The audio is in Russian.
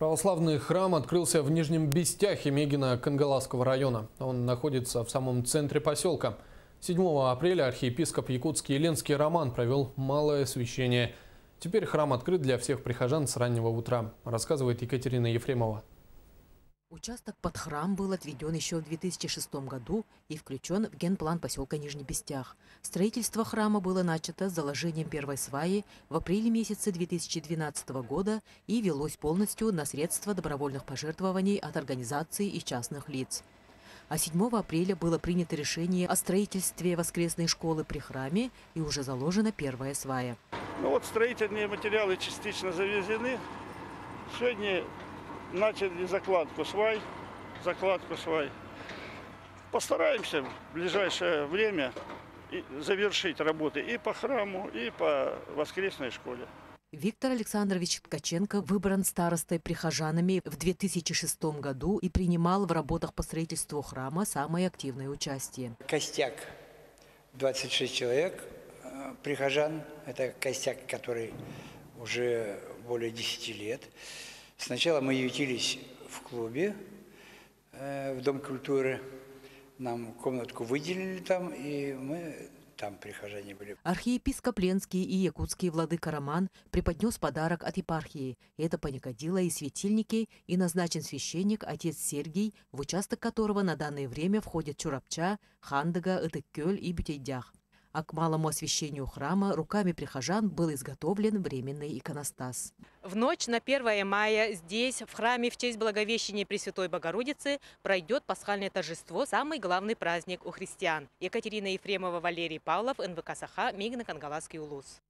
Православный храм открылся в Нижнем Бестяхе Мегино-Кангаласского района. Он находится в самом центре поселка. 7 апреля архиепископ якутский Ленский Роман провел малое освящение. Теперь храм открыт для всех прихожан с раннего утра, рассказывает Екатерина Ефремова. Участок под храм был отведен еще в 2006 году и включен в генплан поселка Нижний Бестях. Строительство храма было начато с заложением первой сваи в апреле месяце 2012 года и велось полностью на средства добровольных пожертвований от организаций и частных лиц. А 7 апреля было принято решение о строительстве воскресной школы при храме и уже заложена первая свая. Строительные материалы частично завезены. Сегодня начали закладку свай. Постараемся в ближайшее время завершить работы и по храму, и по воскресной школе. Виктор Александрович Ткаченко выбран старостой прихожанами в 2006 году и принимал в работах по строительству храма самое активное участие. Костяк 26 человек прихожан. Это костяк, который уже более 10 лет. Сначала мы ютились в клубе, в Дом культуры. Нам комнатку выделили там, и мы там прихожане были. Архиепископ Ленский и якутский владыка Роман преподнес подарок от епархии. Это паникадило и светильники, и назначен священник отец Сергий, в участок которого на данное время входят Чурапча, Хандага, Ытыккёль и Бютейдях. А к малому освящению храма руками прихожан был изготовлен временный иконостас. В ночь на 1 мая здесь, в храме в честь Благовещения Пресвятой Богородицы, пройдет пасхальное торжество, самый главный праздник у христиан. Екатерина Ефремова, Валерий Павлов, НВК Саха, Мегино-Кангаласский улус.